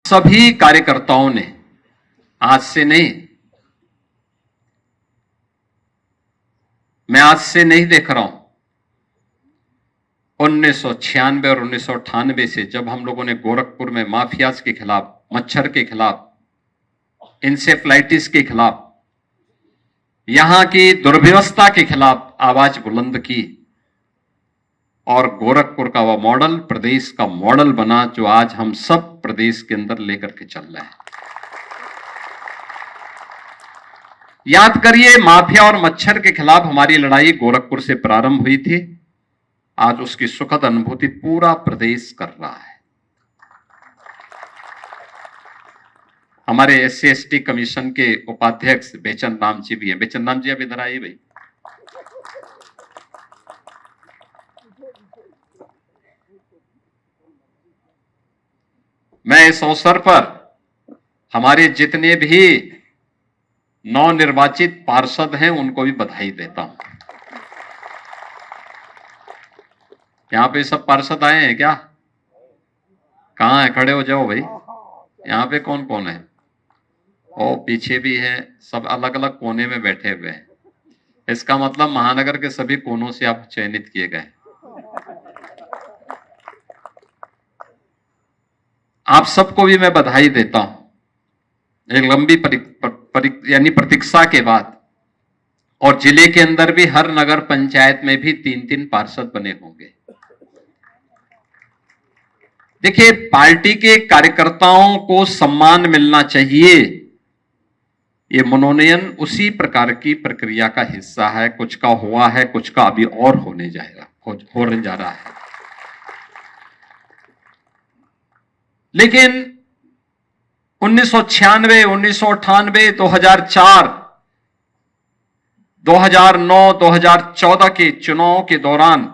सभी कार्यकर्ताओं ने आज से नहीं, मैं आज से नहीं देख रहा हूं, 1996 और 1998 से जब हम लोगों ने गोरखपुर में माफियाज के खिलाफ, मच्छर के खिलाफ, इंसेफ्लाइटिस के खिलाफ, यहां की दुर्व्यवस्था के खिलाफ आवाज बुलंद की और गोरखपुर का वह मॉडल प्रदेश का मॉडल बना जो आज हम सब प्रदेश के अंदर लेकर के चल रहे हैं। याद करिए, माफिया और मच्छर के खिलाफ हमारी लड़ाई गोरखपुर से प्रारंभ हुई थी। आज उसकी सुखद अनुभूति पूरा प्रदेश कर रहा है। हमारे SC/ST कमीशन के उपाध्यक्ष बेचन राम जी भी हैं। बेचन राम जी अब इधर आइए भाई। मैं इस अवसर पर हमारे जितने भी नवनिर्वाचित पार्षद हैं उनको भी बधाई देता हूं। यहां पे सब पार्षद आए हैं क्या? कहां है? खड़े हो जाओ भाई। यहां पे कौन कौन है? ओ पीछे भी है, सब अलग अलग कोने में बैठे हुए हैं। इसका मतलब महानगर के सभी कोनों से आप चयनित किए गए। आप सबको भी मैं बधाई देता हूं। एक लंबी प्रतीक्षा के बाद, और जिले के अंदर भी हर नगर पंचायत में भी 3-3 पार्षद बने होंगे। देखिए, पार्टी के कार्यकर्ताओं को सम्मान मिलना चाहिए। ये मनोनयन उसी प्रकार की प्रक्रिया का हिस्सा है। कुछ का हुआ है, कुछ का अभी और होने जा रहा है। लेकिन 1996, 1998, 2004, 2009, 2014 के चुनाव के दौरान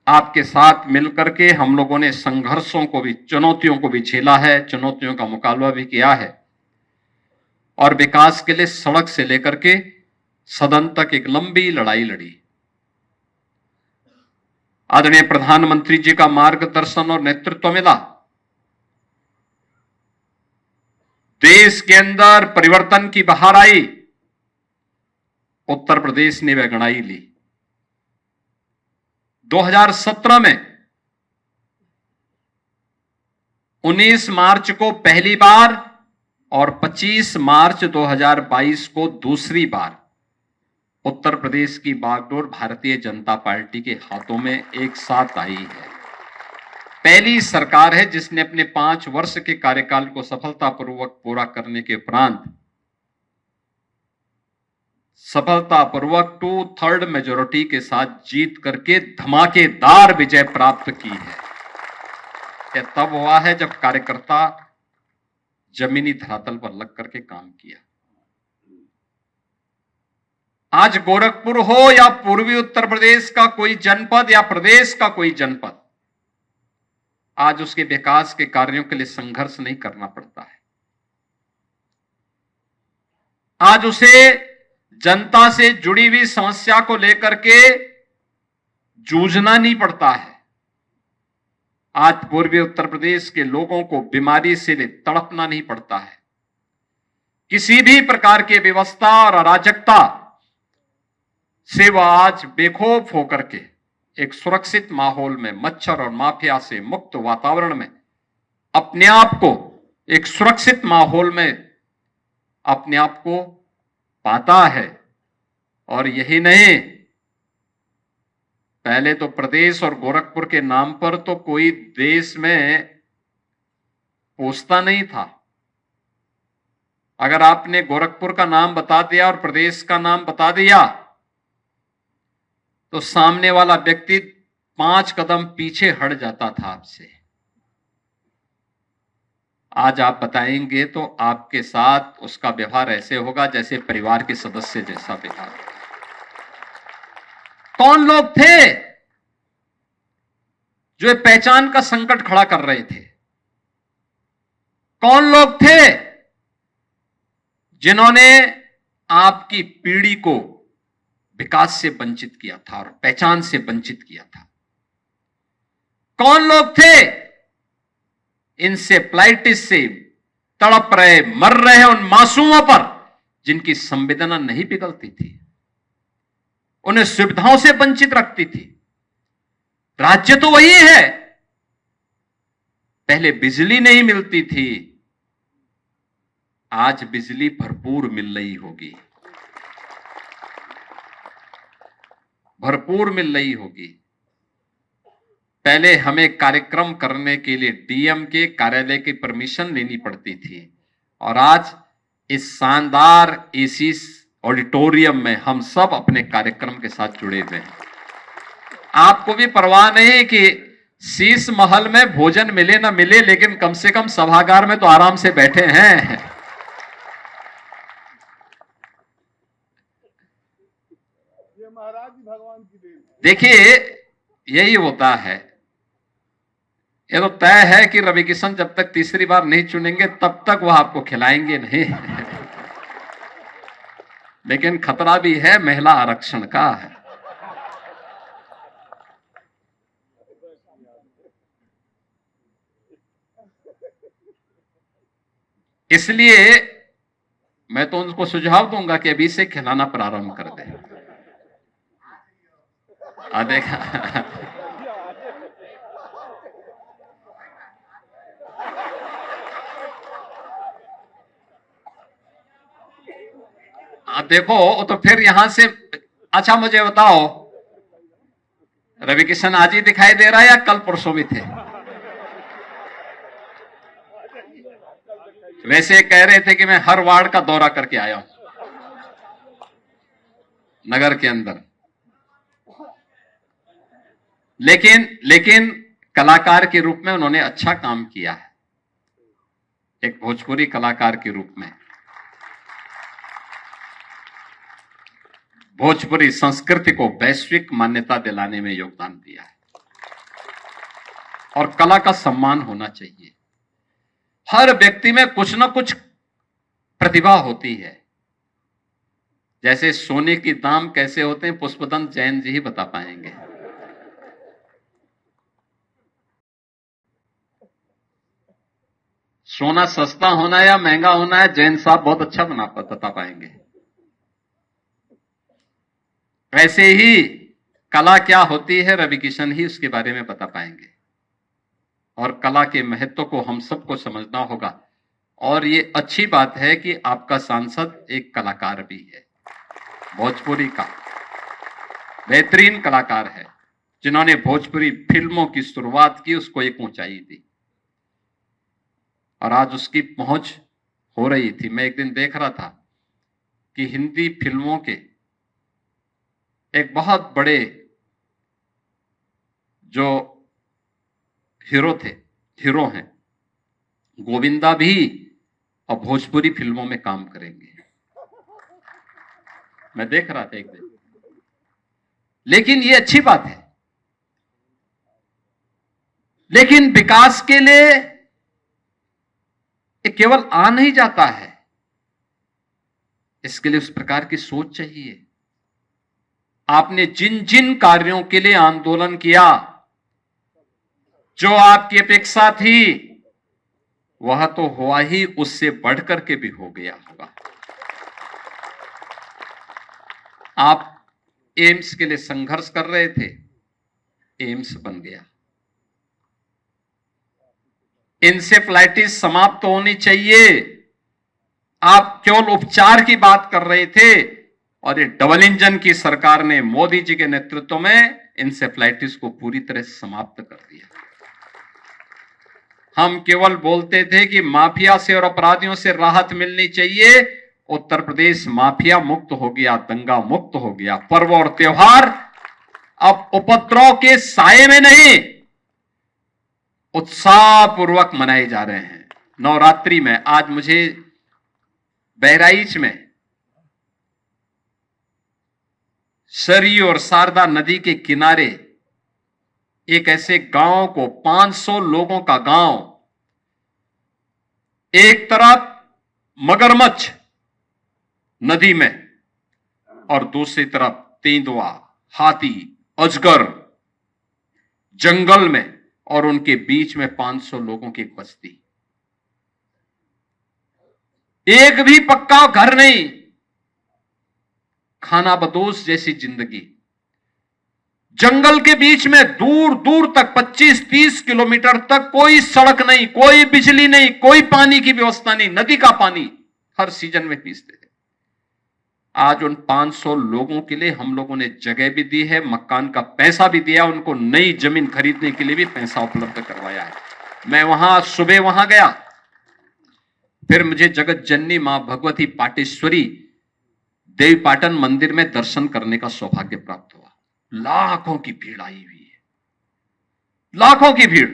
आपके साथ मिलकर के हम लोगों ने संघर्षों को भी, चुनौतियों को भी झेला है, चुनौतियों का मुकाबला भी किया है और विकास के लिए सड़क से लेकर के सदन तक एक लंबी लड़ाई लड़ी। आदरणीय प्रधानमंत्री जी का मार्गदर्शन और नेतृत्व मिला। देश के अंदर परिवर्तन की बहार आई। उत्तर प्रदेश ने वह गड़ाई ली। 2017 में 19 मार्च को पहली बार और 25 मार्च 2022 को दूसरी बार उत्तर प्रदेश की बागडोर भारतीय जनता पार्टी के हाथों में एक साथ आई है। पहली सरकार है जिसने अपने 5 वर्ष के कार्यकाल को सफलतापूर्वक पूरा करने के उपरांत सफलतापूर्वक 2/3 मेजोरिटी के साथ जीत करके धमाकेदार विजय प्राप्त की है। यह तब हुआ है जब कार्यकर्ता जमीनी धरातल पर लग करके काम किया। आज गोरखपुर हो या पूर्वी उत्तर प्रदेश का कोई जनपद या प्रदेश का कोई जनपद, आज उसके विकास के कार्यों के लिए संघर्ष नहीं करना पड़ता है। आज उसे जनता से जुड़ी हुई समस्या को लेकर के जूझना नहीं पड़ता है। आज पूर्वी उत्तर प्रदेश के लोगों को बीमारी से तड़पना नहीं पड़ता है। किसी भी प्रकार की व्यवस्था और अराजकता से वह आज बेखौफ होकर के एक सुरक्षित माहौल में, मच्छर और माफिया से मुक्त वातावरण में अपने आप को, एक सुरक्षित माहौल में अपने आप को पाता है। और यही नहीं, पहले तो प्रदेश और गोरखपुर के नाम पर तो कोई देश में पूछता नहीं था। अगर आपने गोरखपुर का नाम बता दिया और प्रदेश का नाम बता दिया तो सामने वाला व्यक्ति 5 कदम पीछे हट जाता था आपसे। आज आप बताएंगे तो आपके साथ उसका व्यवहार ऐसे होगा जैसे परिवार के सदस्य जैसा व्यवहार। कौन लोग थे जो पहचान का संकट खड़ा कर रहे थे? कौन लोग थे जिन्होंने आपकी पीढ़ी को विकास से वंचित किया था और पहचान से वंचित किया था? कौन लोग थे इंसेफ्लाइटिस से, तड़प रहे, मर रहे उन मासूमों पर जिनकी संवेदना नहीं पिघलती थी, उन्हें सुविधाओं से वंचित रखती थी। राज्य तो वही है, पहले बिजली नहीं मिलती थी, आज बिजली भरपूर मिल रही होगी, भरपूर मिल रही होगी। पहले हमें कार्यक्रम करने के लिए डीएम के कार्यालय की परमिशन लेनी पड़ती थी, और आज इस शानदार एसी ऑडिटोरियम में हम सब अपने कार्यक्रम के साथ जुड़े हुए हैं। आपको भी परवाह नहीं कि शीश महल में भोजन मिले ना मिले, लेकिन कम से कम सभागार में तो आराम से बैठे हैं। ये महाराज भगवान की देन। देखिए, यही होता है। ये तो तय है कि रवि किशन जब तक तीसरी बार नहीं चुनेंगे तब तक वह आपको खिलाएंगे नहीं। लेकिन खतरा भी है महिला आरक्षण का है। इसलिए मैं तो उनको सुझाव दूंगा कि अभी से खिलाना प्रारंभ कर दे। देखा, देखो तो फिर यहां से, अच्छा मुझे बताओ, रवि किशन आज ही दिखाई दे रहा है या कल परसों भी थे? वैसे कह रहे थे कि मैं हर वार्ड का दौरा करके आया हूं नगर के अंदर, लेकिन कलाकार के रूप में उन्होंने अच्छा काम किया है, एक भोजपुरी कलाकार के रूप में भोजपुरी संस्कृति को वैश्विक मान्यता दिलाने में योगदान दिया है। और कला का सम्मान होना चाहिए। हर व्यक्ति में कुछ ना कुछ प्रतिभा होती है। जैसे सोने के दाम कैसे होते हैं, पुष्पदंत जैन जी ही बता पाएंगे। सोना सस्ता होना या महंगा होना है, जैन साहब बहुत अच्छा बता पाएंगे। वैसे ही कला क्या होती है, रवि किशन ही उसके बारे में बता पाएंगे। और कला के महत्व को हम सबको समझना होगा। और ये अच्छी बात है कि आपका सांसद एक कलाकार भी है, भोजपुरी का बेहतरीन कलाकार है, जिन्होंने भोजपुरी फिल्मों की शुरुआत की, उसको एक ऊंचाई दी, और आज उसकी पहुंच हो रही थी। मैं एक दिन देख रहा था कि हिंदी फिल्मों के एक बहुत बड़े जो हीरो हैं, गोविंदा भी और भोजपुरी फिल्मों में काम करेंगे। मैं देख रहा था एक दिन। लेकिन ये अच्छी बात है। लेकिन विकास के लिए ये केवल आ नहीं जाता है, इसके लिए उस प्रकार की सोच चाहिए। आपने जिन जिन कार्यों के लिए आंदोलन किया, जो आपकी अपेक्षा थी, वह तो हुआ ही, उससे बढ़कर के भी हो गया होगा। आप एम्स के लिए संघर्ष कर रहे थे, एम्स बन गया। इंसेफ्लाइटिस समाप्त होनी चाहिए, आप केवल उपचार की बात कर रहे थे, और ये डबल इंजन की सरकार ने मोदी जी के नेतृत्व में इंसेफ्लाइटिस को पूरी तरह से समाप्त कर दिया। हम केवल बोलते थे कि माफिया से और अपराधियों से राहत मिलनी चाहिए। उत्तर प्रदेश माफिया मुक्त हो गया, दंगा मुक्त हो गया। पर्व और त्योहार अब उपद्रव के साये में नहीं, उत्साहपूर्वक मनाए जा रहे हैं। नवरात्रि में आज मुझे बहराइच में सरयू और शारदा नदी के किनारे एक ऐसे गांव को, 500 लोगों का गांव, एक तरफ मगरमच्छ नदी में और दूसरी तरफ तेंदुआ, हाथी, अजगर जंगल में, और उनके बीच में 500 लोगों की बस्ती। एक भी पक्का घर नहीं, खाना बदोश जैसी जिंदगी। जंगल के बीच में दूर दूर तक 25-30 किलोमीटर तक कोई सड़क नहीं, कोई बिजली नहीं, कोई पानी की व्यवस्था नहीं, नदी का पानी हर सीजन में पीसते थे। आज उन 500 लोगों के लिए हम लोगों ने जगह भी दी है, मकान का पैसा भी दिया, उनको नई जमीन खरीदने के लिए भी पैसा उपलब्ध करवाया है। मैं वहां सुबह वहां गया, फिर मुझे जगत जननी मां भगवती पाटेश्वरी देवी पाटन मंदिर में दर्शन करने का सौभाग्य प्राप्त हुआ। लाखों की भीड़ आई हुई है, लाखों की भीड़।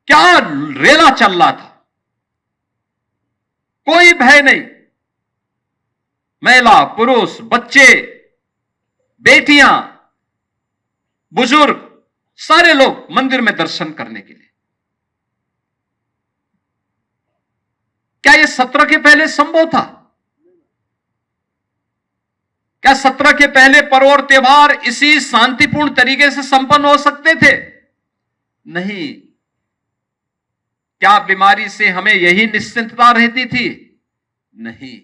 क्या रेला चल रहा था, कोई भय नहीं। महिला, पुरुष, बच्चे, बेटियां, बुजुर्ग, सारे लोग मंदिर में दर्शन करने के लिए। क्या यह 17 के पहले संभव था? क्या 17 के पहले पर्व और त्योहार इसी शांतिपूर्ण तरीके से संपन्न हो सकते थे? नहीं। क्या बीमारी से हमें यही निश्चिंतता रहती थी? नहीं।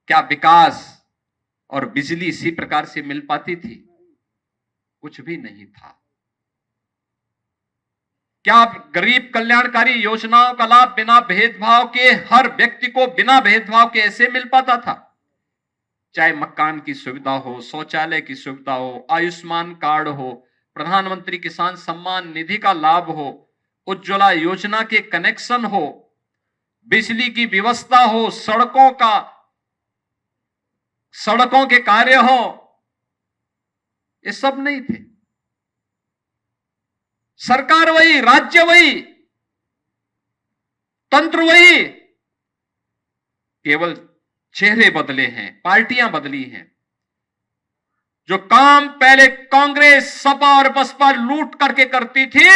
क्या विकास और बिजली इसी प्रकार से मिल पाती थी? कुछ भी नहीं था। क्या गरीब कल्याणकारी योजनाओं का लाभ बिना भेदभाव के हर व्यक्ति को बिना भेदभाव के ऐसे मिल पाता था? चाहे मकान की सुविधा हो, शौचालय की सुविधा हो, आयुष्मान कार्ड हो, प्रधानमंत्री किसान सम्मान निधि का लाभ हो, उज्ज्वला योजना के कनेक्शन हो, बिजली की व्यवस्था हो, सड़कों के कार्य हो, ये सब नहीं थे। सरकार वही, राज्य वही, तंत्र वही, केवल चेहरे बदले हैं, पार्टियां बदली हैं। जो काम पहले कांग्रेस, सपा और बसपा लूट करके करती थी,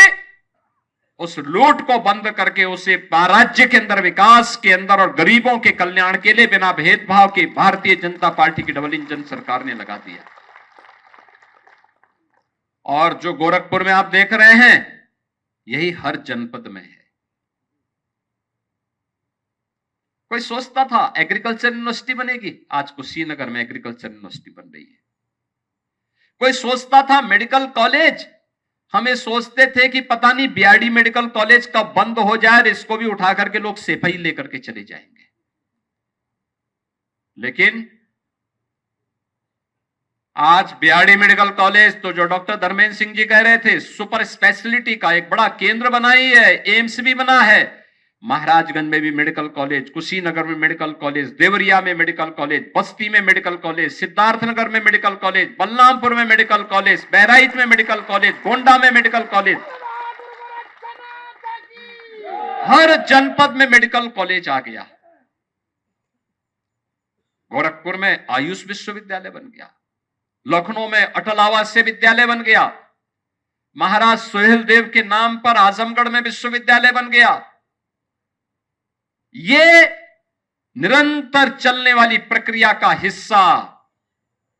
उस लूट को बंद करके उसे राज्य के अंदर, विकास के अंदर और गरीबों के कल्याण के लिए बिना भेदभाव के भारतीय जनता पार्टी की डबल इंजन सरकार ने लगा दिया। और जो गोरखपुर में आप देख रहे हैं, यही हर जनपद में है। कोई सोचता था एग्रीकल्चर यूनिवर्सिटी बनेगी, आज कुशीनगर में एग्रीकल्चर यूनिवर्सिटी बन रही है। कोई सोचता था मेडिकल कॉलेज, हमें सोचते थे कि पता नहीं बीआरडी मेडिकल कॉलेज कब बंद हो जाए और इसको भी उठा करके लोग सेफई लेकर के चले जाएंगे। लेकिन आज बीआरडी मेडिकल कॉलेज तो जो डॉक्टर धर्मेंद्र सिंह जी कह रहे थे, सुपर स्पेशलिटी का एक बड़ा केंद्र बनाई है, एम्स भी बना है। महाराजगंज में भी मेडिकल कॉलेज, कुशीनगर में मेडिकल कॉलेज, देवरिया में मेडिकल कॉलेज, बस्ती में मेडिकल कॉलेज, सिद्धार्थनगर में मेडिकल कॉलेज, बलरामपुर में मेडिकल कॉलेज, बहराइच में मेडिकल कॉलेज, गोंडा में मेडिकल कॉलेज, हर जनपद में मेडिकल कॉलेज आ गया। गोरखपुर में आयुष विश्वविद्यालय बन गया, लखनऊ में अटल आवासीय विद्यालय बन गया, महाराज सुहेल देव के नाम पर आजमगढ़ में विश्वविद्यालय बन गया। ये निरंतर चलने वाली प्रक्रिया का हिस्सा,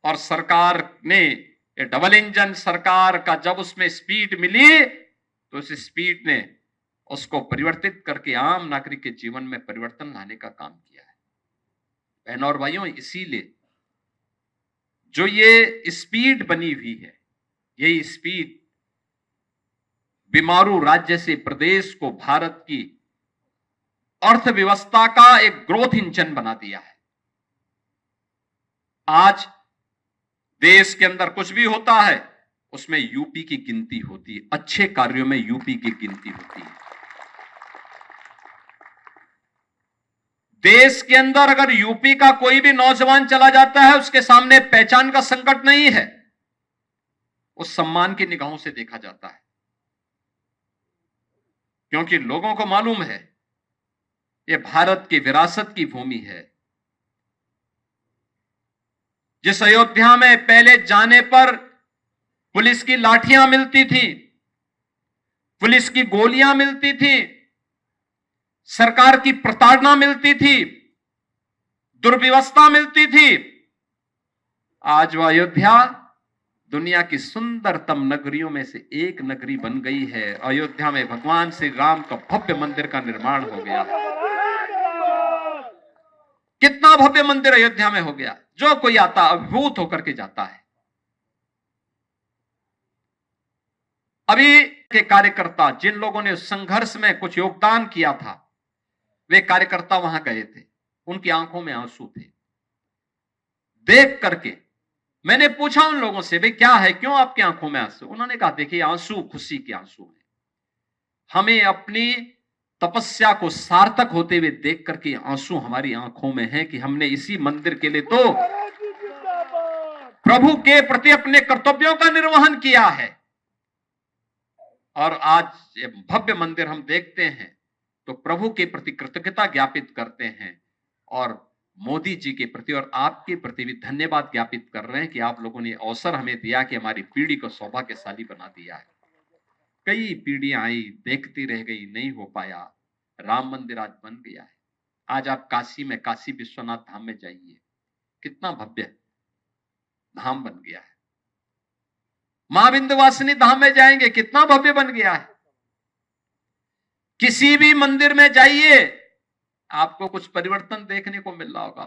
और सरकार ने, डबल इंजन सरकार का जब उसमें स्पीड मिली तो उस स्पीड ने उसको परिवर्तित करके आम नागरिक के जीवन में परिवर्तन लाने का काम किया है। बहनों और भाइयों, इसीलिए जो ये स्पीड बनी हुई है, यही स्पीड बीमारू राज्य से प्रदेश को भारत की अर्थव्यवस्था का एक ग्रोथ इंजन बना दिया है। आज देश के अंदर कुछ भी होता है उसमें यूपी की गिनती होती है, अच्छे कार्यों में यूपी की गिनती होती है। देश के अंदर अगर यूपी का कोई भी नौजवान चला जाता है, उसके सामने पहचान का संकट नहीं है, उस सम्मान की निगाहों से देखा जाता है, क्योंकि लोगों को मालूम है यह भारत की विरासत की भूमि है। जिस अयोध्या में पहले जाने पर पुलिस की लाठियां मिलती थी, पुलिस की गोलियां मिलती थी, सरकार की प्रताड़ना मिलती थी, दुर्व्यवस्था मिलती थी, आज वह अयोध्या दुनिया की सुंदरतम नगरियों में से एक नगरी बन गई है। अयोध्या में भगवान श्री राम का भव्य मंदिर का निर्माण हो गया। कितना भव्य मंदिर अयोध्या में हो गया, जो कोई आता अभिभूत होकर के जाता है। अभी के कार्यकर्ता, जिन लोगों ने संघर्ष में कुछ योगदान किया था, वे कार्यकर्ता वहां गए थे, उनकी आंखों में आंसू थे। देख करके मैंने पूछा उन लोगों से, भाई क्या है, क्यों आपकी आंखों में आंसू? उन्होंने कहा, देखिए आंसू खुशी के आंसू हैं। हमें अपनी तपस्या को सार्थक होते हुए देख करके आंसू हमारी आंखों में है कि हमने इसी मंदिर के लिए तो प्रभु के प्रति अपने कर्तव्यों का निर्वहन किया है। और आज ये भव्य मंदिर हम देखते हैं तो प्रभु के प्रति कृतज्ञता ज्ञापित करते हैं और मोदी जी के प्रति और आपके प्रति भी धन्यवाद ज्ञापित कर रहे हैं कि आप लोगों ने अवसर हमें दिया कि हमारी पीढ़ी को सौभाग्यशाली बना दिया है। कई पीढ़ियां आई, देखती रह गई, नहीं हो पाया। राम मंदिर आज बन गया है। आज आप काशी में, काशी विश्वनाथ धाम में जाइए, कितना भव्य धाम बन गया है। मां विंध्यवासिनी धाम में जाएंगे, कितना भव्य बन गया है। किसी भी मंदिर में जाइए, आपको कुछ परिवर्तन देखने को मिल रहा होगा।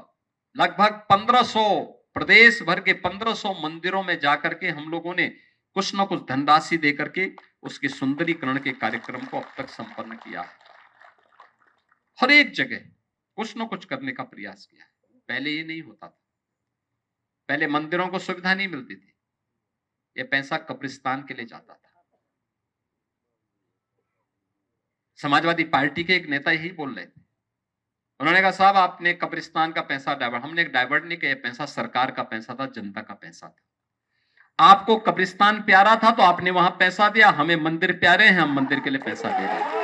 लगभग 1500 प्रदेश भर के 1500 मंदिरों में जाकर के हम लोगों ने कुछ न कुछ धनराशि देकर के उसके सुंदरीकरण के कार्यक्रम को अब तक संपन्न किया है। हर एक जगह कुछ न कुछ करने का प्रयास किया है। पहले ये नहीं होता था, पहले मंदिरों को सुविधा नहीं मिलती थी, ये पैसा कब्रिस्तान के लिए जाता था। समाजवादी पार्टी के एक नेता यही बोल रहे थे, उन्होंने कहा साहब आपने कब्रिस्तान का पैसा डाइवर्ट, हमने डाइवर्ट नहीं किया, पैसा सरकार का पैसा था, जनता का पैसा था। आपको कब्रिस्तान प्यारा था तो आपने वहां पैसा दिया, हमें मंदिर प्यारे हैं, हम मंदिर के लिए पैसा दे रहे हैं।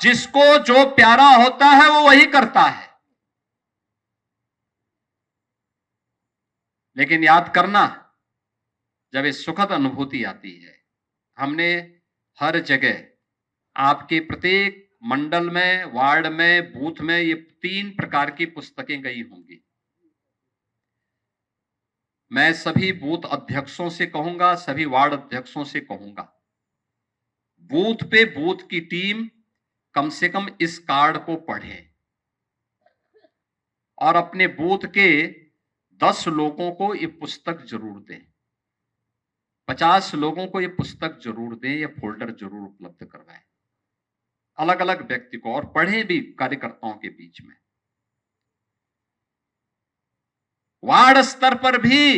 जिसको जो प्यारा होता है वो वही करता है। लेकिन याद करना, जब ये सुखद अनुभूति आती है, हमने हर जगह आपके प्रत्येक मंडल में, वार्ड में, बूथ में ये 3 प्रकार की पुस्तकें गई होंगी। मैं सभी बूथ अध्यक्षों से कहूंगा, सभी वार्ड अध्यक्षों से कहूंगा, बूथ पे बूथ की टीम कम से कम इस कार्ड को पढ़े और अपने बूथ के 10 लोगों को ये पुस्तक जरूर दें, 50 लोगों को ये पुस्तक जरूर दें, ये फोल्डर जरूर उपलब्ध करवाएं, अलग अलग व्यक्ति को, और पढ़ें भी कार्यकर्ताओं के बीच में। वार्ड स्तर पर भी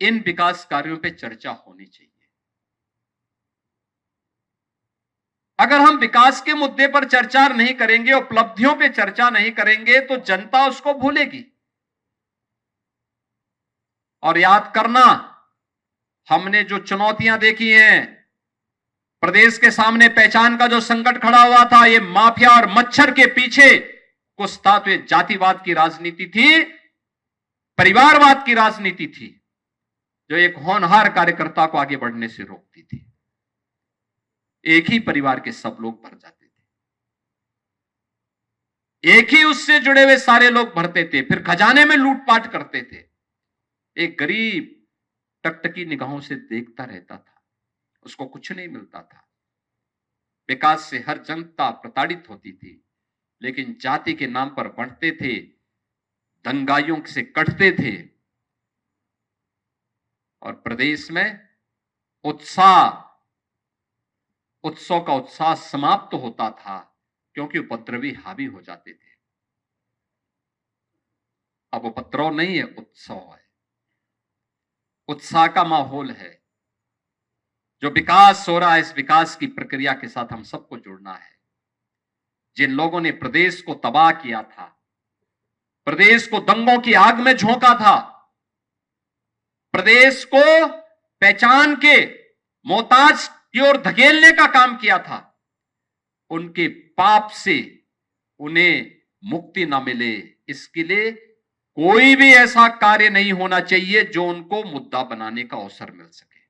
इन विकास कार्यों पे चर्चा होनी चाहिए। अगर हम विकास के मुद्दे पर चर्चा नहीं करेंगे, उपलब्धियों पे चर्चा नहीं करेंगे, तो जनता उसको भूलेगी। और याद करना, हमने जो चुनौतियां देखी हैं, प्रदेश के सामने पहचान का जो संकट खड़ा हुआ था, ये माफिया और मच्छर के पीछे कुछ था तो ये जातिवाद की राजनीति थी, परिवारवाद की राजनीति थी, जो एक होनहार कार्यकर्ता को आगे बढ़ने से रोकती थी। एक ही परिवार के सब लोग भर जाते थे, एक ही उससे जुड़े हुए सारे लोग भरते थे, फिर खजाने में लूटपाट करते थे। एक गरीब टकटकी निगाहों से देखता रहता था, उसको कुछ नहीं मिलता था। विकास से हर जनता प्रताड़ित होती थी, लेकिन जाति के नाम पर बढ़ते थे, दंगाइयों से कटते थे, और प्रदेश में उत्सव का उत्साह समाप्त होता था, क्योंकि उपद्रवी हावी हो जाते थे। अब उपद्रव नहीं है, उत्सव है, उत्साह का माहौल है। जो विकास हो रहा है, इस विकास की प्रक्रिया के साथ हम सबको जुड़ना है। जिन लोगों ने प्रदेश को तबाह किया था, प्रदेश को दंगों की आग में झोंका था, प्रदेश को पहचान के मोहताज की ओर धकेलने का काम किया था, उनके पाप से उन्हें मुक्ति ना मिले, इसके लिए कोई भी ऐसा कार्य नहीं होना चाहिए जो उनको मुद्दा बनाने का अवसर मिल सके।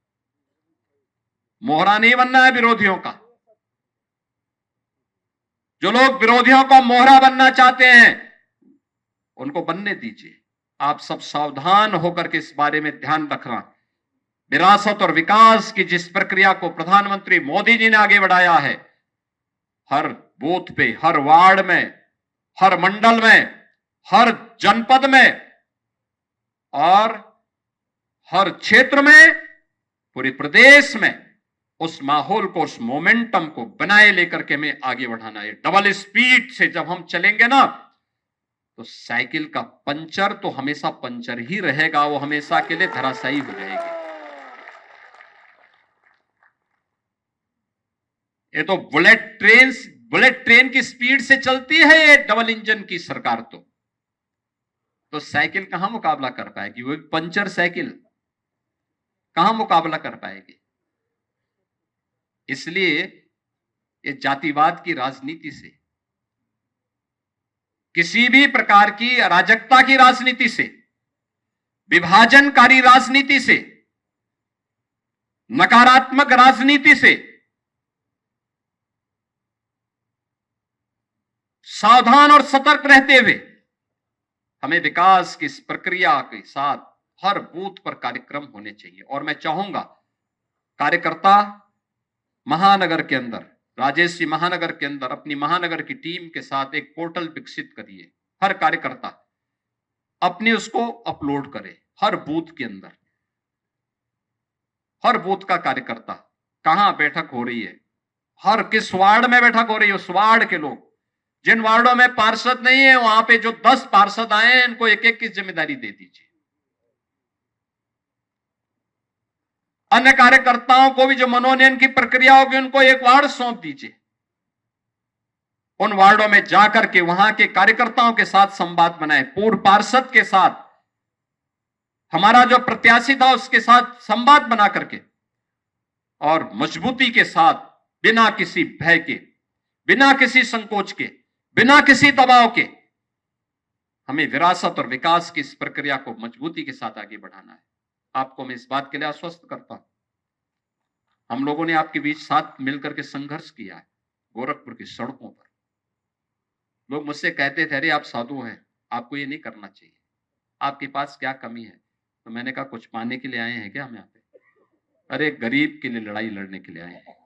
मोहरा नहीं बनना है विरोधियों का। जो लोग विरोधियों का मोहरा बनना चाहते हैं उनको बनने दीजिए। आप सब सावधान होकर के इस बारे में ध्यान रखना। विरासत और विकास की जिस प्रक्रिया को प्रधानमंत्री मोदी जी ने आगे बढ़ाया है, हर बूथ पे, हर वार्ड में, हर मंडल में, हर जनपद में और हर क्षेत्र में, पूरे प्रदेश में उस माहौल को, उस मोमेंटम को बनाए लेकर के हमें आगे बढ़ाना है। डबल स्पीड से जब हम चलेंगे ना, तो साइकिल का पंचर तो हमेशा पंचर ही रहेगा, वो हमेशा के लिए धराशायी हो जाएगी। ये तो बुलेट ट्रेन की स्पीड से चलती है ये डबल इंजन की सरकार। तो साइकिल कहां मुकाबला कर पाएगी? वो एक पंचर साइकिल कहां मुकाबला कर पाएगी? इसलिए ये जातिवाद की राजनीति से, किसी भी प्रकार की अराजकता की राजनीति से, विभाजनकारी राजनीति से, नकारात्मक राजनीति से सावधान और सतर्क रहते हुए हमें विकास की इस प्रक्रिया के साथ हर बूथ पर कार्यक्रम होने चाहिए। और मैं चाहूंगा कार्यकर्ता महानगर के अंदर, राजेश जी महानगर के अंदर अपनी महानगर की टीम के साथ एक पोर्टल विकसित करिए। हर कार्यकर्ता अपने उसको अपलोड करे हर बूथ के अंदर। हर बूथ का कार्यकर्ता कहां बैठक हो रही है, हर किस वार्ड में बैठक हो रही है, उस वार्ड के लोग, जिन वार्डों में पार्षद नहीं है वहां पे जो 10 पार्षद आए हैं इनको एक एक की जिम्मेदारी दे दीजिए। अन्य कार्यकर्ताओं को भी जो मनोनयन की प्रक्रिया होगी उनको एक वार्ड सौंप दीजिए। उन वार्डों में जाकर के वहां के कार्यकर्ताओं के साथ संवाद बनाए, पूर्व पार्षद के साथ, हमारा जो प्रत्याशी था उसके साथ संवाद बना करके और मजबूती के साथ, बिना किसी भय के, बिना किसी संकोच के, बिना किसी दबाव के हमें विरासत और विकास की इस प्रक्रिया को मजबूती के साथ आगे बढ़ाना है। आपको मैं इस बात के लिए आश्वस्त करता हूं, हम लोगों ने आपके बीच साथ मिलकर के संघर्ष किया है। गोरखपुर की सड़कों पर लोग मुझसे कहते थे, अरे आप साधु हैं, आपको ये नहीं करना चाहिए, आपके पास क्या कमी है? तो मैंने कहा, कुछ पाने के लिए आए हैं क्या हम यहाँ पे? अरे गरीब के लिए लड़ाई लड़ने के लिए आए हैं,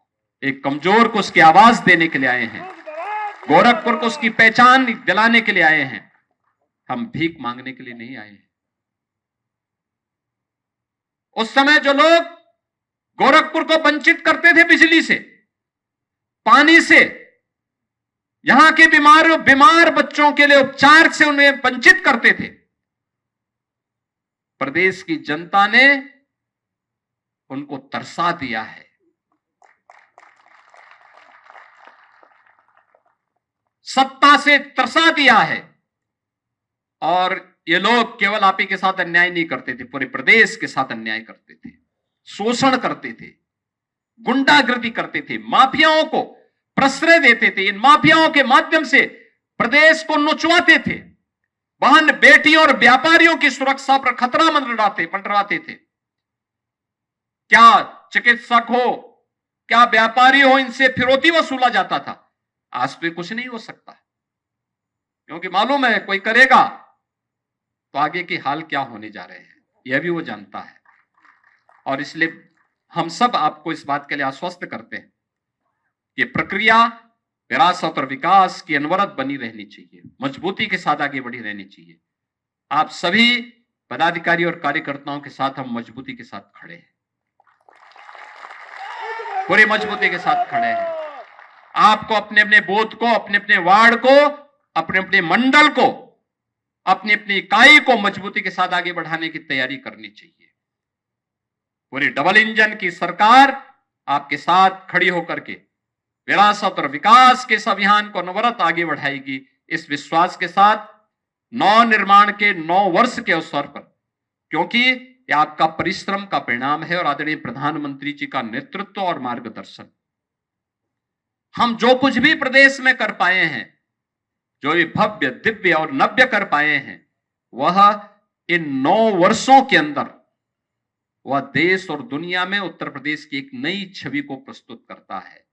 एक कमजोर को उसकी आवाज देने के लिए आए हैं, गोरखपुर को उसकी पहचान दिलाने के लिए आए हैं। हम भीख मांगने के लिए नहीं आए हैं। उस समय जो लोग गोरखपुर को वंचित करते थे बिजली से, पानी से, यहां के बीमार बच्चों के लिए उपचार से उन्हें वंचित करते थे, प्रदेश की जनता ने उनको तरसा दिया है। सत्ता से तरसा दिया है। और ये लोग केवल आप ही के साथ अन्याय नहीं करते थे, पूरे प्रदेश के साथ अन्याय करते थे, शोषण करते थे, गुंडागर्दी करते थे, माफियाओं को प्रश्रय देते थे। इन माफियाओं के माध्यम से प्रदेश को नुचवाते थे, बहन बेटियों और व्यापारियों की सुरक्षा पर खतरा मंडराते थे। क्या चिकित्सक हो, क्या व्यापारी हो, इनसे फिरौती वसूला जाता था। आज तो कुछ नहीं हो सकता, क्योंकि मालूम है कोई करेगा तो आगे के हाल क्या होने जा रहे हैं, यह भी वो जानता है। और इसलिए हम सब आपको इस बात के लिए आश्वस्त करते हैं कि प्रक्रिया विरासत और विकास की अनवरत बनी रहनी चाहिए, मजबूती के साथ आगे बढ़ी रहनी चाहिए। आप सभी पदाधिकारी और कार्यकर्ताओं के साथ हम मजबूती के साथ खड़े हैं, पूरी मजबूती के साथ खड़े हैं। आपको अपने अपने बूथ को, अपने अपने वार्ड को, अपने अपने मंडल को, अपनी अपनी इकाई को मजबूती के साथ आगे बढ़ाने की तैयारी करनी चाहिए। पूरी डबल इंजन की सरकार आपके साथ खड़ी होकर के विरासत और विकास के इस अभियान को अनवरत आगे बढ़ाएगी। इस विश्वास के साथ नव निर्माण के 9 वर्ष के अवसर पर, क्योंकि यह आपका परिश्रम का परिणाम है और आदरणीय प्रधानमंत्री जी का नेतृत्व और मार्गदर्शन, हम जो कुछ भी प्रदेश में कर पाए हैं, जो ये भव्य, दिव्य और नव्य कर पाए हैं, वह इन 9 वर्षों के अंदर वह देश और दुनिया में उत्तर प्रदेश की एक नई छवि को प्रस्तुत करता है।